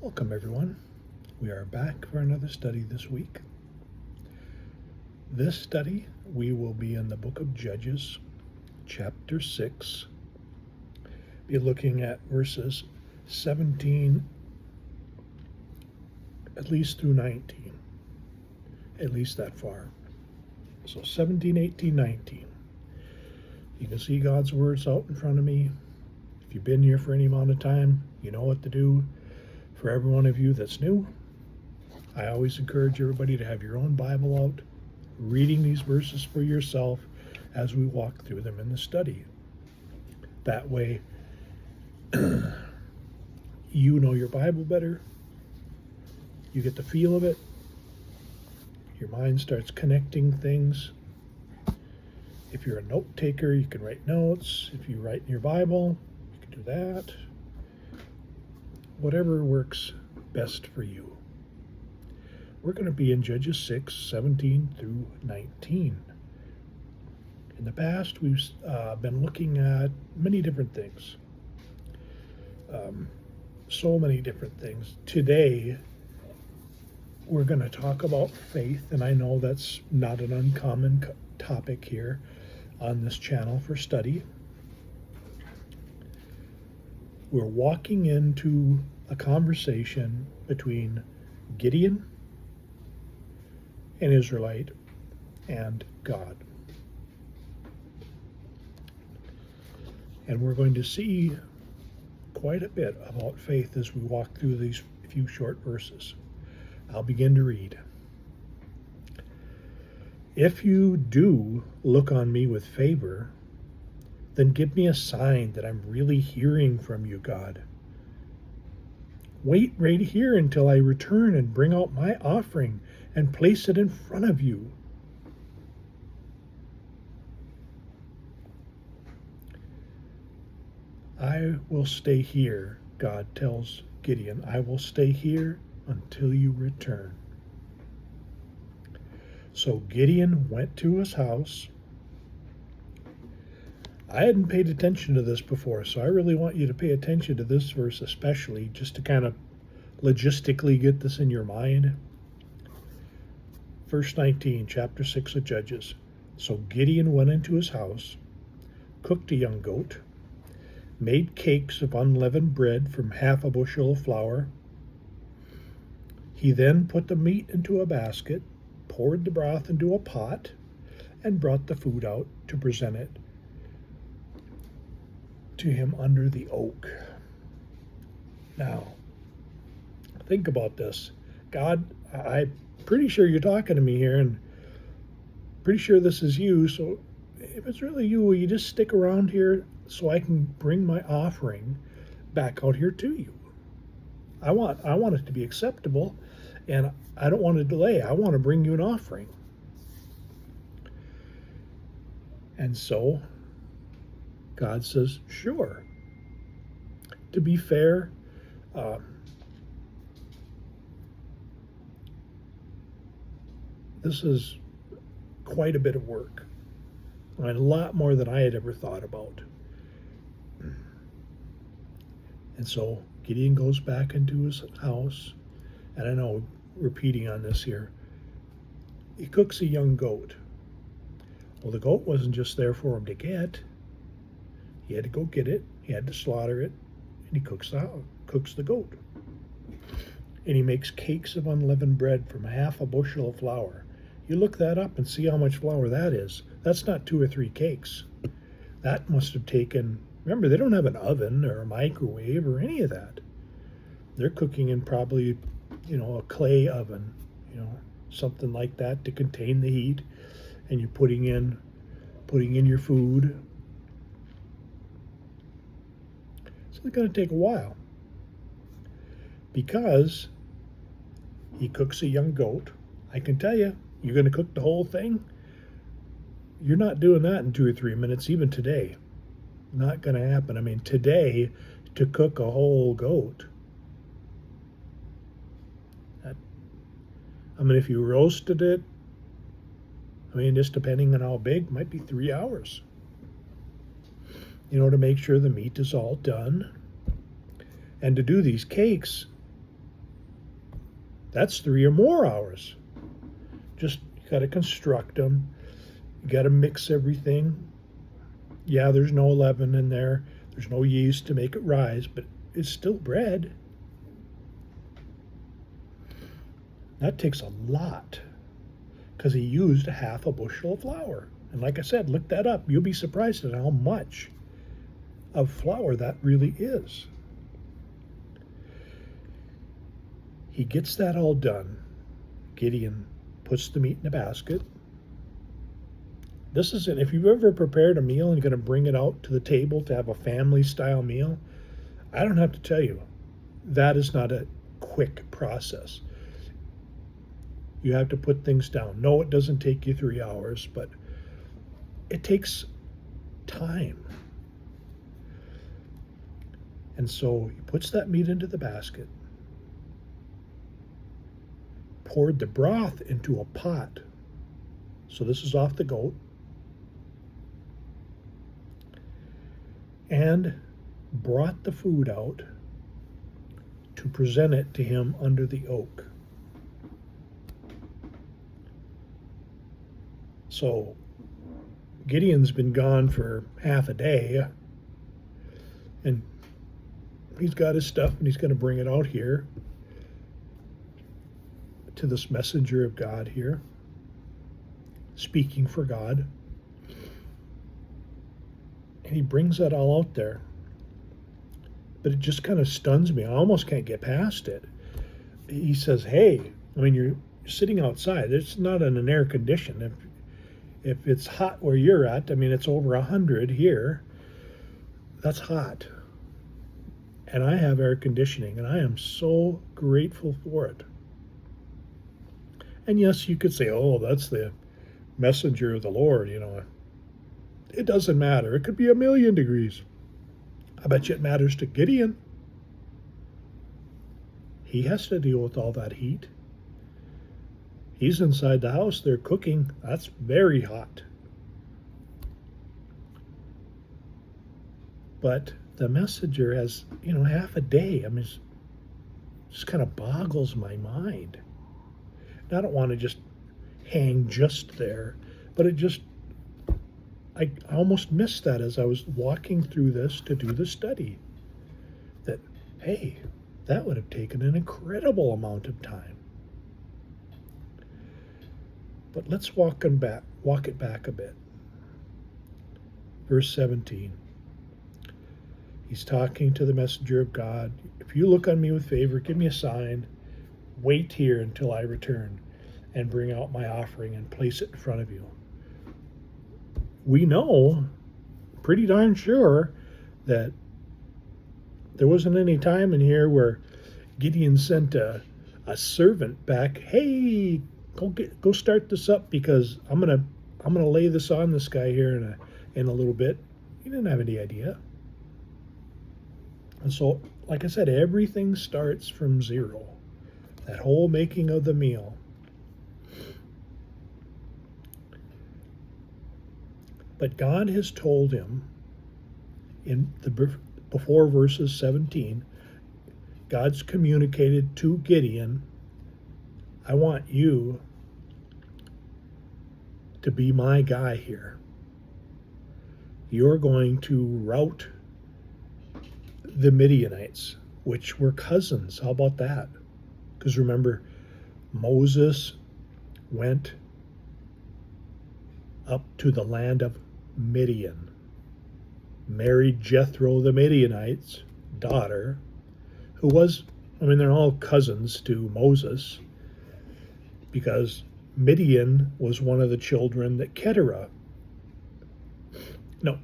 Welcome, everyone. We are back for another study this week. This study, we will be in the book of Judges, chapter 6. Be looking at verses 17 at least through 19. At least that far. So 17, 18, 19. You can see God's words out in front of me. If you've been here for any amount of time, you know what to do. For every one of you that's new, I always encourage everybody to have your own Bible out, reading these verses for yourself as we walk through them in the study. That way, you know your Bible better, you get the feel of it, your mind starts connecting things. If you're a note taker, you can write notes. If you write in your Bible, you can do that. Whatever works best for you. We're going to be in Judges 6, 17 through 19. In the past, we've been looking at many different things. So many different things. Today, we're going to talk about faith, and I know that's not an uncommon topic here on this channel for study. We're walking into a conversation between Gideon, an Israelite, and God. And we're going to see quite a bit about faith as we walk through these few short verses. I'll begin to read. If you do look on me with favor, then give me a sign that I'm really hearing from you, God. Wait right here until I return and bring out my offering and place it in front of you. I will stay here, God tells Gideon. I will stay here until you return. So Gideon went to his house. I hadn't paid attention to this before, so I really want you to pay attention to this verse especially, just to kind of logistically get this in your mind. Verse 19, chapter 6 of Judges. So Gideon went into his house, cooked a young goat, made cakes of unleavened bread from half a bushel of flour. He then put the meat into a basket, poured the broth into a pot, and brought the food out to present it to him under the oak. Now, think about this. God, I'm pretty sure you're talking to me here, and pretty sure this is you, so if it's really you, will you just stick around here so I can bring my offering back out here to you? I want it to be acceptable, and I don't want to delay. I want to bring you an offering. And so God says, sure. To be fair, this is quite a bit of work, and a lot more than I had ever thought about. And so Gideon goes back into his house, and I know, repeating on this here, he cooks a young goat. Well, the goat wasn't just there for him to get. He had to go get it, he had to slaughter it, and he cooks the goat. And he makes cakes of unleavened bread from half a bushel of flour. You look that up and see how much flour that is. That's not 2 or 3 cakes. That must have taken, remember, they don't have an oven or a microwave or any of that. They're cooking in probably, a clay oven, something like that to contain the heat. And you're putting in your food. So it's going to take a while. Because he cooks a young goat. I can tell you, you're going to cook the whole thing. You're not doing that in 2 or 3 minutes, even today. Not going to happen. I mean, today, to cook a whole goat, if you roasted it, just depending on how big, might be 3 hours. To make sure the meat is all done. And to do these cakes, That's 3 or more hours. Just you got to construct them. You got to mix everything. Yeah, there's no leaven in there. There's no yeast to make it rise, but it's still bread. That takes a lot because he used half a bushel of flour. And like I said, look that up. You'll be surprised at how much of flour that really is. He gets that all done. Gideon puts the meat in the basket. This is it. If you've ever prepared a meal and you're going to bring it out to the table to have a family-style meal, I don't have to tell you, that is not a quick process. You have to put things down. No, it doesn't take you 3 hours, but it takes time. And so he puts that meat into the basket, poured the broth into a pot. So this is off the goat. And brought the food out to present it to him under the oak. So Gideon's been gone for half a day, and he's got his stuff, and he's going to bring it out here to this messenger of God here, speaking for God. And he brings that all out there. But it just kind of stuns me. I almost can't get past it. He says, hey, I mean, you're sitting outside. It's not in an air condition. If it's hot where you're at, I mean, it's over 100 here. That's hot. And I have air conditioning, and I am so grateful for it. And yes, you could say, oh, that's the messenger of the Lord, you know. It doesn't matter. It could be 1,000,000 degrees. I bet you it matters to Gideon. He has to deal with all that heat. He's inside the house. They're cooking. That's very hot. But the messenger has, half a day. I mean, it just kind of boggles my mind. And I don't want to just hang just there, but I almost missed that as I was walking through this to do the study. That, hey, that would have taken an incredible amount of time. But let's walk it back a bit. Verse 17. He's talking to the messenger of God. If you look on me with favor, give me a sign. Wait here until I return and bring out my offering and place it in front of you. We know, pretty darn sure, that there wasn't any time in here where Gideon sent a servant back. Hey, go start this up because I'm gonna lay this on this guy here in a little bit. He didn't have any idea. And so, like I said, everything starts from zero. That whole making of the meal. But God has told him before verses 17, God's communicated to Gideon, I want you to be my guy here. You're going to rout the Midianites, which were cousins. How about that? Because remember, Moses went up to the land of Midian, married Jethro the Midianite's daughter, who was, they're all cousins to Moses, because Midian was one of the children that Keturah, no,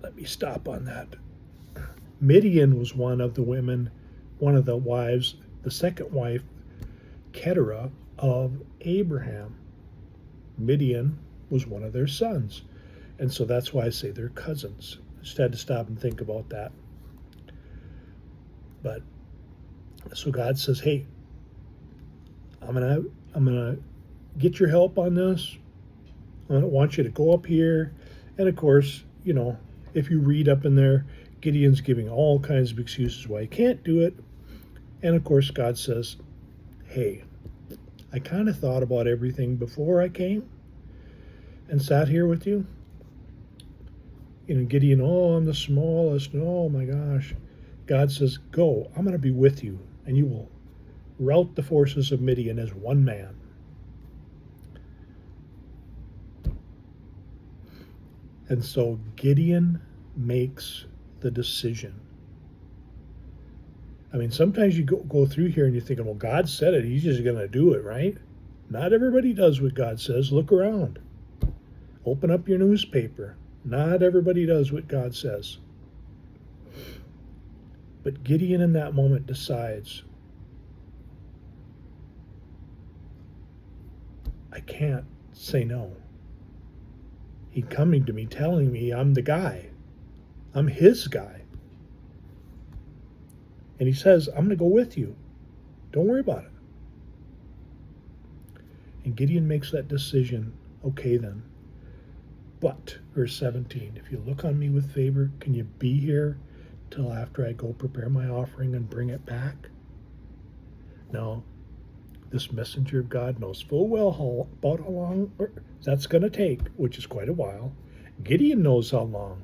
let me stop on that. Midian was one of the women, one of the wives, the second wife, Keturah, of Abraham. Midian was one of their sons. And so that's why I say they're cousins. I just had to stop and think about that. But so God says, hey, I'm gonna get your help on this. I want you to go up here. And of course, if you read up in there, Gideon's giving all kinds of excuses why he can't do it. And of course, God says, hey, I kind of thought about everything before I came and sat here with you. Gideon, oh, I'm the smallest. Oh my gosh. God says, go, I'm going to be with you, and you will rout the forces of Midian as one man. And so Gideon makes the decision. I mean, sometimes you go through here and you're thinking, well, God said it. He's just going to do it, right? Not everybody does what God says. Look around. Open up your newspaper. Not everybody does what God says. But Gideon in that moment decides, I can't say no. He's coming to me telling me I'm the guy. I'm his guy. And he says, I'm going to go with you. Don't worry about it. And Gideon makes that decision. Okay then. But, verse 17, if you look on me with favor, can you be here till after I go prepare my offering and bring it back? Now, this messenger of God knows full well about how long that's going to take, which is quite a while. Gideon knows how long,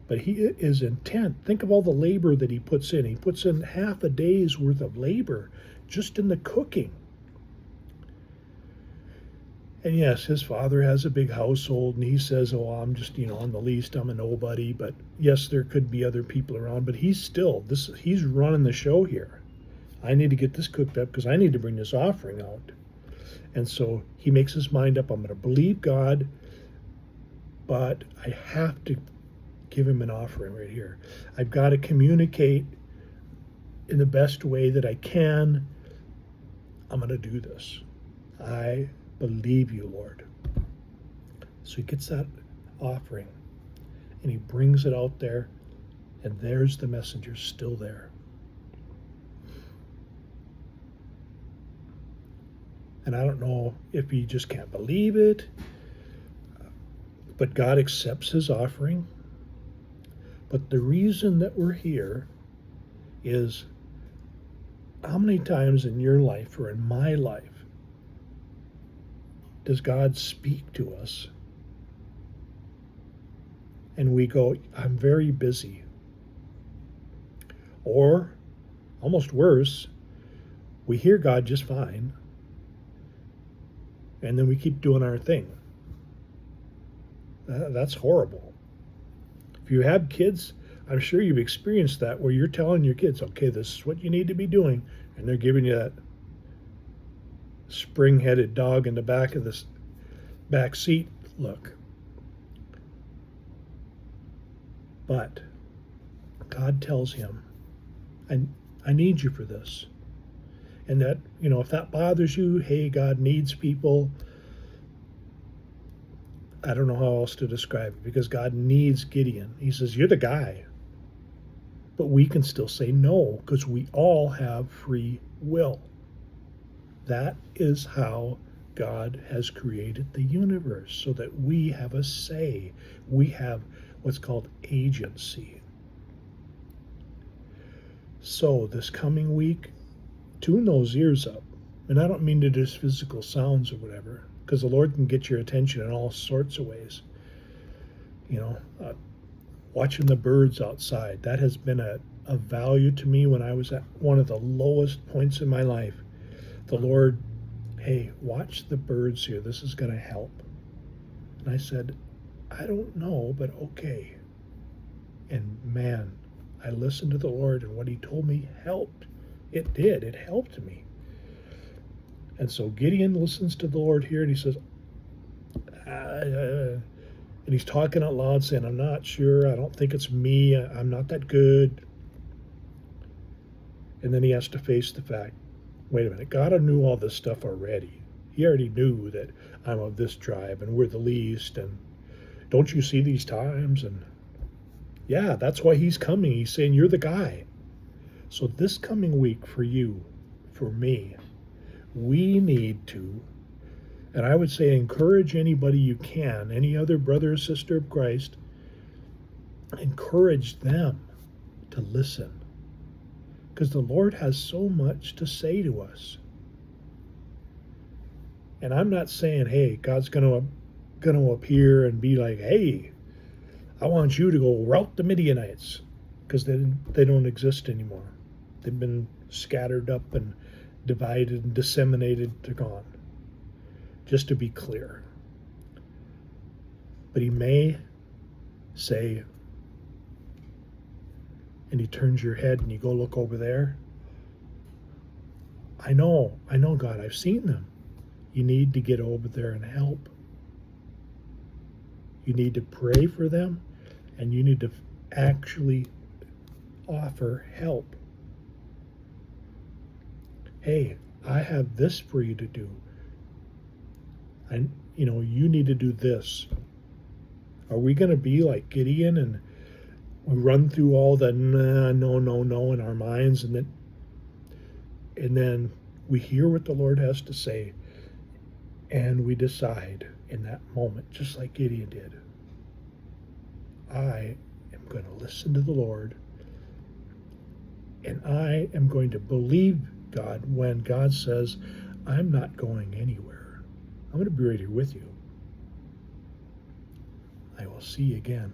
but he is intent. Think of all the labor that he puts in. He puts in half a day's worth of labor just in the cooking. And yes, his father has a big household, and he says, oh, I'm just, I'm the least, I'm a nobody. But yes, there could be other people around, but he's running the show here. I need to get this cooked up because I need to bring this offering out. And so he makes his mind up, I'm going to believe God, but I have to give him an offering right here. I've got to communicate in the best way that I can. I'm going to do this. I believe you, Lord. So he gets that offering and he brings it out there, and there's the messenger still there. And I don't know if he just can't believe it, but God accepts his offering. But the reason that we're here is, how many times in your life or in my life does God speak to us and we go, I'm very busy? Or, almost worse, we hear God just fine, and then we keep doing our thing. That's horrible. If you have kids, I'm sure you've experienced that, where you're telling your kids, okay, this is what you need to be doing, and they're giving you that spring-headed dog in the back of the back seat look. But God tells him, I need you for this. And that, if that bothers you, hey, God needs people. I don't know how else to describe it, because God needs Gideon. He says, you're the guy. But we can still say no, because we all have free will. That is how God has created the universe, so that we have a say. We have what's called agency. So this coming week, tune those ears up. And I don't mean to just physical sounds or whatever, because the Lord can get your attention in all sorts of ways. Watching the birds outside, that has been a value to me when I was at one of the lowest points in my life. The Lord, hey, watch the birds here. This is going to help. And I said, I don't know, but okay. And man, I listened to the Lord, and what he told me helped. It did. It helped me. And so Gideon listens to the Lord here, and he says, and he's talking out loud saying, I'm not sure. I don't think it's me. I'm not that good. And then he has to face the fact, wait a minute, God knew all this stuff already. He already knew that I'm of this tribe and we're the least. And don't you see these times? And yeah, that's why he's coming. He's saying, you're the guy. So this coming week for you, for me, we need to, and I would say encourage anybody you can, any other brother or sister of Christ, encourage them to listen. Because the Lord has so much to say to us. And I'm not saying, hey, God's going to appear and be like, hey, I want you to go rout the Midianites, because they don't exist anymore. They've been scattered up and divided and disseminated. They're gone. Just to be clear. But he may say, and he turns your head and you go look over there. I know, God, I've seen them. You need to get over there and help. You need to pray for them, and you need to actually offer help. Hey, I have this for you to do. And, you need to do this. Are we going to be like Gideon and we run through all the no in our minds, and then we hear what the Lord has to say, and we decide in that moment, just like Gideon did, I am going to listen to the Lord, and I am going to believe God when God says, I'm not going anywhere. I'm going to be right here with you. I will see you again.